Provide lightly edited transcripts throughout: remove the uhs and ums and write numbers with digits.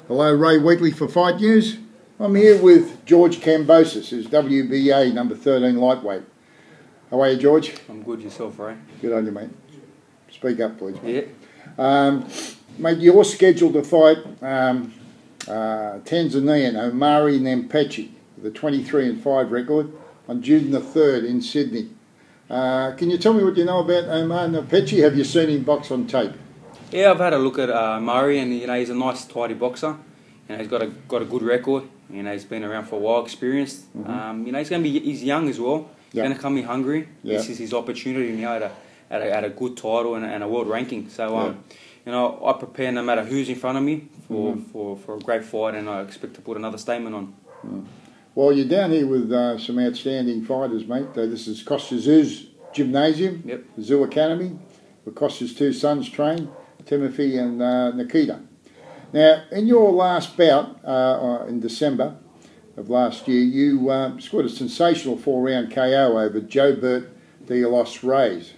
Hello, Ray Weekly for Fightnews. I'm here with George Kambosos, who's WBA number 13 lightweight. How are you, George? I'm good. Yourself, Ray? Good on you, mate. Speak up, please, mate. Yeah. Mate, you're scheduled to fight Tanzanian Omari Nampechi with a 23-5 record on June the 3rd in Sydney. Can you tell me what you know about Omari Nampechi? Have you seen him box on tape? Yeah, I've had a look at Murray, and he's a nice, tidy boxer. He's got a good record. He's been around for a while, experienced. He's young as well. He's going to come in hungry. Yeah. This is his opportunity at a good title and a world ranking. So I prepare no matter who's in front of me for a great fight, and I expect to put another statement on. Well, you're down here with some outstanding fighters, mate. This is Costa Zoo's gymnasium, the Zoo Academy, where Costa's two sons train, Timothy and Nikita. Now, in your last bout in December of last year, you scored a sensational 4-round KO over Joebert Reyes.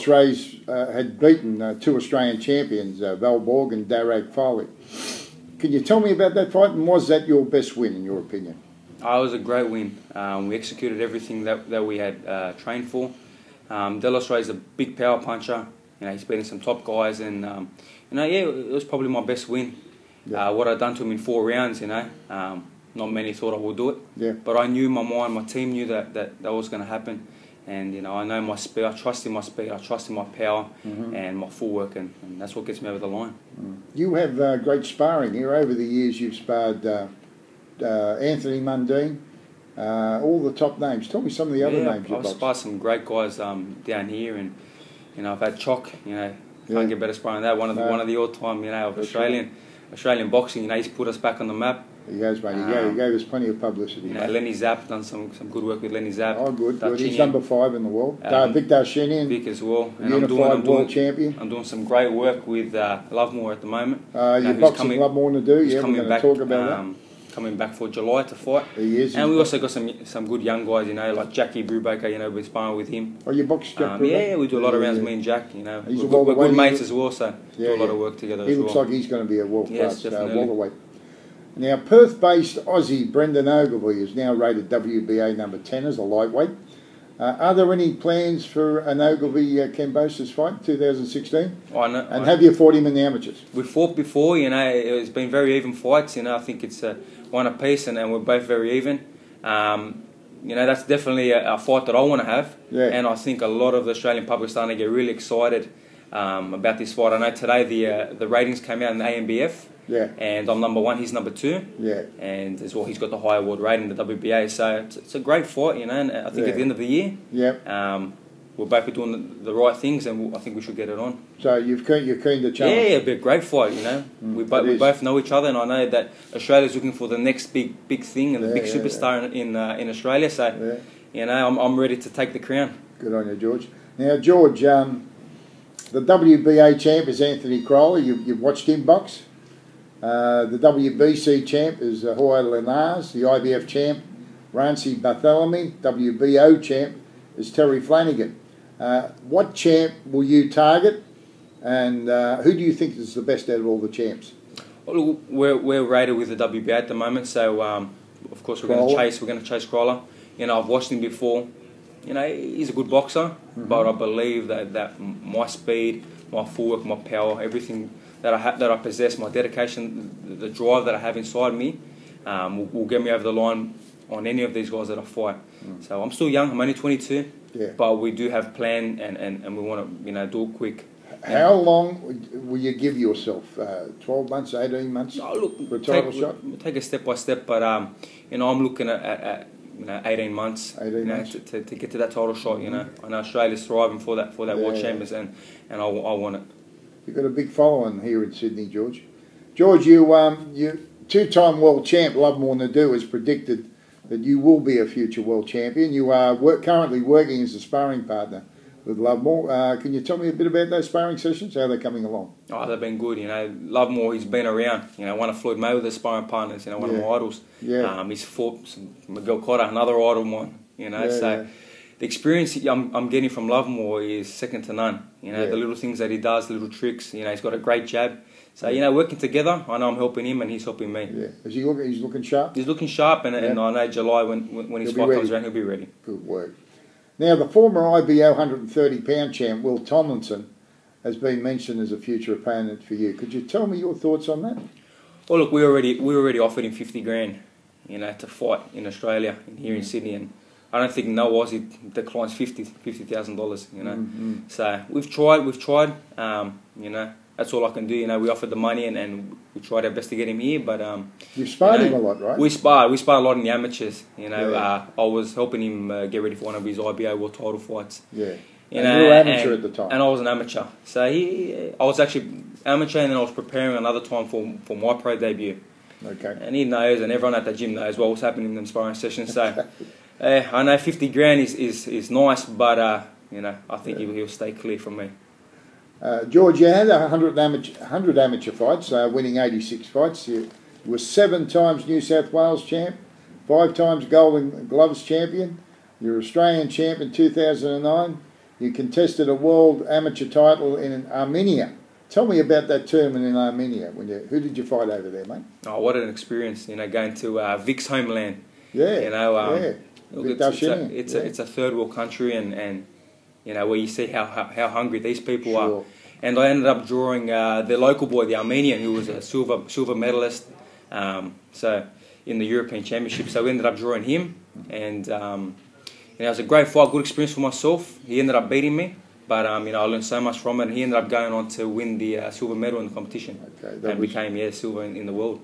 Reyes had beaten two Australian champions, Valborg and Darragh Foley. Can you tell me about that fight, and was that your best win, in your opinion? It was a great win. We executed everything that we had trained for. Reyes is a big power puncher. He's beaten some top guys, and it was probably my best win. What I'd done to him in 4 rounds, not many thought I would do it. Yeah. But I knew my mind, my team knew that was going to happen, and I know my speed. I trust in my speed. I trust in my power and my footwork, and that's what gets me over the line. You have great sparring here. Over the years, you've sparred Anthony Mundine, all the top names. Tell me some of the other names you've boxed. I've sparred some great guys down here, and I've had Chock. Can't get better sparring than that. One of the all-time of Australian boxing. He's put us back on the map. He has, mate. He gave us plenty of publicity. Lenny Zapp, done some good work with Lenny Zapp. Oh, good. He's number 5 in the world. Vic Darshinian. Vic as well. And unified world champion. I'm doing some great work with Lovemore at the moment. You're boxing Lovemore to do. Yeah, we're going to talk about that. Coming back for July to fight. He is. And we also got some good young guys, like Jackie Brubaker, we're sparring with him. Oh, you box Jack Brubaker? Yeah, we do a lot of rounds, me and Jack, He's we're good mates as well, so do a lot of work together as well. He looks like he's going to be a world-class welterweight. Now, Perth-based Aussie Brendan Ogilvie is now rated WBA number 10 as a lightweight. Are there any plans for an Ogilvie-Kambosos fight in 2016? And have you fought him in the amateurs? We fought before, it's been very even fights. I think it's one apiece, and we're both very even. That's definitely a fight that I want to have. Yeah. And I think a lot of the Australian public are starting to get really excited about this fight. I know today the ratings came out in the AMBF. Yeah. And I'm number 1, he's number 2. Yeah. And as well, he's got the high award rating in the WBA. So it's a great fight, and I think at the end of the year, we'll both be doing the right things, and I think we should get it on. So you're keen to challenge? Yeah, it'll be a great fight, We both know each other, and I know that Australia's looking for the next big thing and the big superstar in Australia. So, I'm ready to take the crown. Good on you, George. Now, George, the WBA champ is Anthony Crowley. You've watched him box. The WBC champ is Jorge Linares. The IBF champ, Rancy Bartholomew. WBO champ is Terry Flanagan. What champ will you target, and who do you think is the best out of all the champs? Well, we're rated with the WBA at the moment, so of course we're going to chase Crowler. I've watched him before. He's a good boxer, but I believe that my speed, my footwork, my power, everything that I possess, my dedication, the drive that I have inside me, will get me over the line on any of these guys that I fight. So I'm still young. I'm only 22. Yeah. But we do have plan, and we want to do it quick. How long will you give yourself? 12 months, 18 months for a title shot? Take it step by step, but I'm looking at 18 months, to get to that title shot. I know Australia's thriving for that world champions, and I want it. You've got a big following here in Sydney, George. George, you two-time world champ Lovemore Nadu has predicted that you will be a future world champion. You are currently working as a sparring partner with Lovemore. Can you tell me a bit about those sparring sessions? How are they coming along? Oh, they've been good. Lovemore, he's been around. One of Floyd Mayweather's sparring partners. One of my idols. Yeah. He's fought Miguel Cotto, another idol of mine. The experience I'm getting from Lovemore is second to none. The little things that he does, little tricks. He's got a great jab. So, you know, working together, I know I'm helping him and he's helping me. Yeah. Is he looking? He's looking sharp. He's looking sharp, and I know July when his fight comes around, he'll be ready. Good work. Now, the former IBO 130-pound champ, Will Tomlinson, has been mentioned as a future opponent for you. Could you tell me your thoughts on that? Well, look, we already offered him 50 grand, you know, to fight in Australia, here in Sydney, and I don't think no Aussie declines $50,000, you know. So we've tried, you know. That's all I can do, you know. We offered the money and we tried our best to get him here, but you've sparred him a lot, right? We sparred a lot in the amateurs, you know. I was helping him get ready for one of his IBO world title fights. Yeah. You know, you were amateur at the time. And I was an amateur. So I was actually amateur, and then I was preparing another time for my pro debut. Okay. And he knows, and everyone at the gym knows what was happening in them sparring sessions. So I know 50 grand is nice, but you know, I think he'll stay clear from me. George, you had 100 amateur fights, winning 86 fights. You were 7 times New South Wales champ, 5 times Golden Gloves champion. You're Australian champ in 2009. You contested a world amateur title in Armenia. Tell me about that tournament in Armenia. Who did you fight over there, mate? Oh, what an experience! You know, going to Vic's homeland. Yeah. You know, Look, it's a third world country, and you know, where you see how hungry these people are. And I ended up drawing the local boy, the Armenian, who was a silver medalist. So in the European Championship, so we ended up drawing him, and you know, it was a great fight, good experience for myself. He ended up beating me, but you know, I learned so much from it. And he ended up going on to win the silver medal in the competition, and became silver in the world.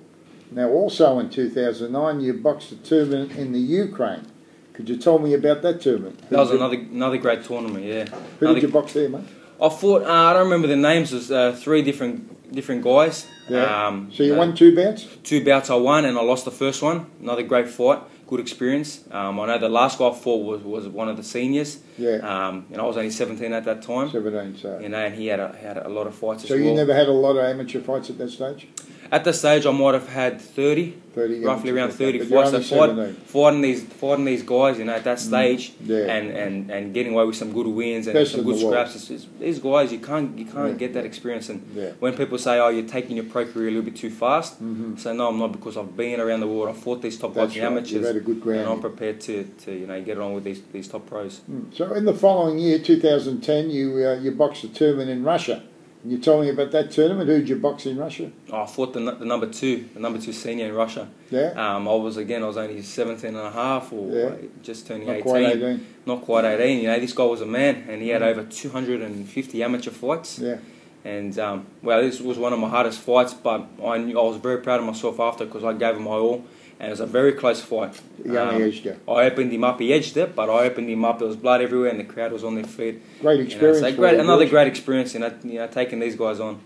Now, also in 2009, you boxed a tournament in the Ukraine. Could you tell me about that tournament? That was another great tournament. Yeah. Who did you box there, mate? I fought. I don't remember the names. It was 3 different guys. Yeah. So you won 2 bouts? 2 bouts I won, and I lost the first one. Another great fight, good experience. I know the last guy I fought was one of the seniors. Yeah. And I was only 17 at that time. 17, so. You know, and he had a lot of fights as well. So you never had a lot of amateur fights at that stage? At that stage, I might have had 30 roughly around 30 fights. So fighting these guys, you know, at that stage, and getting away with some good wins and some good scraps. These guys, you can't get that experience. And when people say, "Oh, you're taking your pro career a little bit too fast," so no, I'm not, because I've been around the world. I've fought these top guys in amateurs. You've had a good ground, and I'm prepared to you know, get on with these top pros. So in the following year, 2010, you boxed a tournament in Russia. Can you tell me about that tournament? Who did you box in Russia? Oh, I fought the number two senior in Russia. Yeah. I was only 17 and a half, or just turning 18. Quite 18. Not quite 18. You know, this guy was a man, and he had over 250 amateur fights. Yeah. And well, this was one of my hardest fights, but I was very proud of myself after, because I gave him my all. And it was a very close fight. He only edged you. I opened him up. He edged it, but I opened him up. There was blood everywhere, and the crowd was on their feet. Great experience. You know, so another great experience, you know, taking these guys on.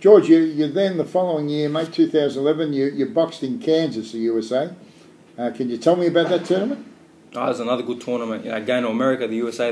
George, you then the following year, mate, 2011, you boxed in Kansas, the USA. Can you tell me about that tournament? Oh, it was another good tournament. You know, going to America, the USA,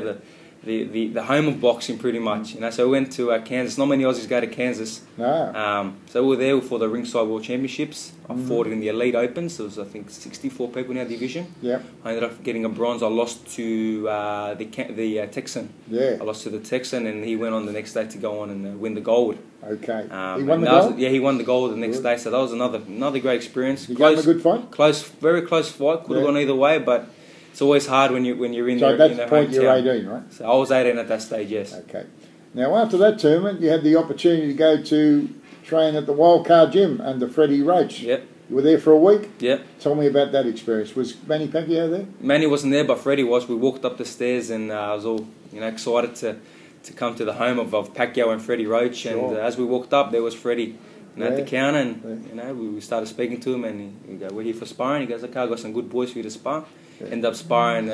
the home of boxing, pretty much. You know, so we went to Kansas. Not many Aussies go to Kansas. No. So we were there for the Ringside World Championships. I fought in the Elite Opens. There was, I think, 64 people in our division. Yeah. I ended up getting a bronze. I lost to the Texan. Yeah. I lost to the Texan, and he went on the next day to go on and win the gold. Okay. He won the gold? Yeah, he won the gold the next day. So that was another great experience. You gave him a good fight? Very close fight. Could have gone either way, but it's always hard when you're in. So at that point you're 18, right? So I was 18 at that stage, yes. Okay. Now after that tournament, you had the opportunity to go to train at the Wildcard Gym under Freddie Roach. Yep. You were there for a week? Yep. Tell me about that experience. Was Manny Pacquiao there? Manny wasn't there, but Freddie was. We walked up the stairs, and I was all excited to come to the home of Pacquiao and Freddie Roach. Sure. And as we walked up, there was Freddie. At the counter, and we started speaking to him, and he goes, "We're here for sparring." He goes, "Okay, I've got some good boys for you to spar." Yeah. Ended up sparring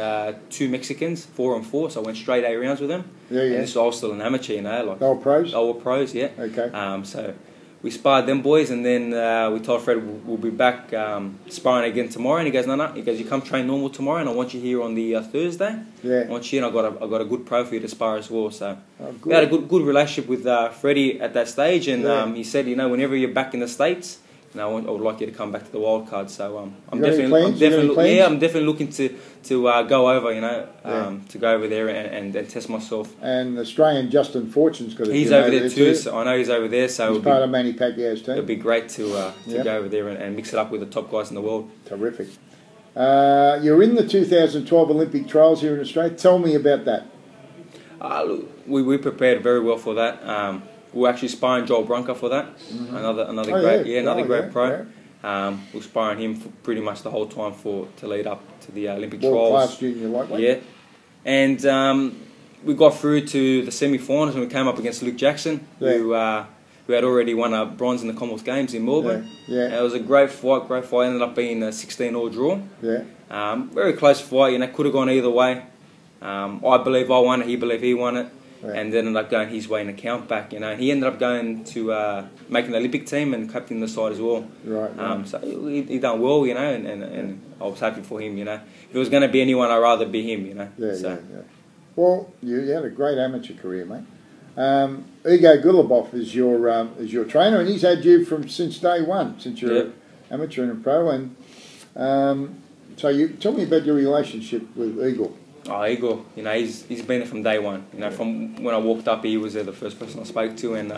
2 Mexicans, 4-on-4, so I went straight 8 rounds with them. Yeah, yeah. And so I was still an amateur, you know. They were pros? They were pros, yeah. Okay. So we sparred them boys, and then we told Fred we'll be back sparring again tomorrow. And he goes, no. He goes, you come train normal tomorrow, and I want you here on the Thursday. Yeah. I want you, and I got a good pro for you to spar as well. So we had a good relationship with Freddie at that stage, and he said, whenever you're back in the States, I would like you to come back to the wild card. So I'm definitely looking to go over, to go over there and test myself. And Australian Justin Fortune's got. He's over there too. So I know he's over there. So he's part of Manny Pacquiao's team. It'd be great to go over there and mix it up with the top guys in the world. Terrific. You're in the 2012 Olympic trials here in Australia. Tell me about that. We prepared very well for that. We were actually sparring Joel Brunker for that. Mm-hmm. Another great pro. Yeah. We were sparring him for pretty much the whole time to lead up to the Olympic trials. World-class junior lightweight. Yeah. And we got through to the semi-finals and we came up against Luke Jackson, who had already won a bronze in the Commonwealth Games in Melbourne. Yeah. And it was a great fight. It ended up being a 16-all draw. Yeah. Very close fight. Could have gone either way. I believe I won it. He believed he won it. Yeah. And then ended up going his way in the count back. He ended up going to making the Olympic team and captaining the side as well. Right. So he done well, and I was happy for him. If it was going to be anyone, I'd rather be him. Yeah. Well, you had a great amateur career, mate. Igor Gulabov is your trainer, and he's had you since day one, since you're an amateur and a pro. And so you tell me about your relationship with Igor. Oh, Igor, he's been there from day one. From when I walked up, he was the first person I spoke to, and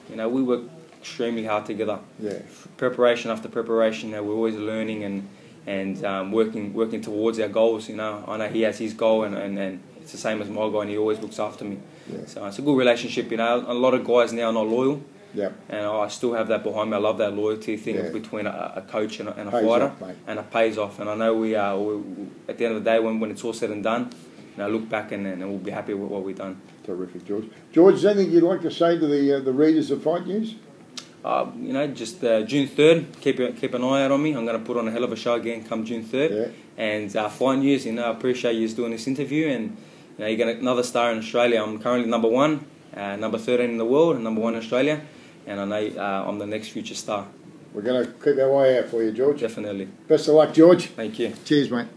we worked extremely hard together. Yeah. Preparation after preparation, we're always learning and working towards our goals. I know he has his goal, and it's the same as my goal, and he always looks after me. Yeah. So it's a good relationship. A lot of guys now are not loyal. Yeah. And I still have that behind me. I love that loyalty thing between a coach and a fighter, and it pays off. And I know we at the end of the day, when it's all said and done, look back and we'll be happy with what we've done. Terrific, George. George, is there anything you'd like to say to the readers of Fightnews? Just June 3rd, keep an eye out on me. I'm going to put on a hell of a show again come June 3rd. Yeah. And Fightnews, I appreciate you doing this interview. And you're going to another star in Australia. I'm currently number 1, number 13 in the world, and number 1 in Australia. And I know I'm the next future star. We're going to keep our eye out for you, George. Definitely. Best of luck, George. Thank you. Cheers, mate.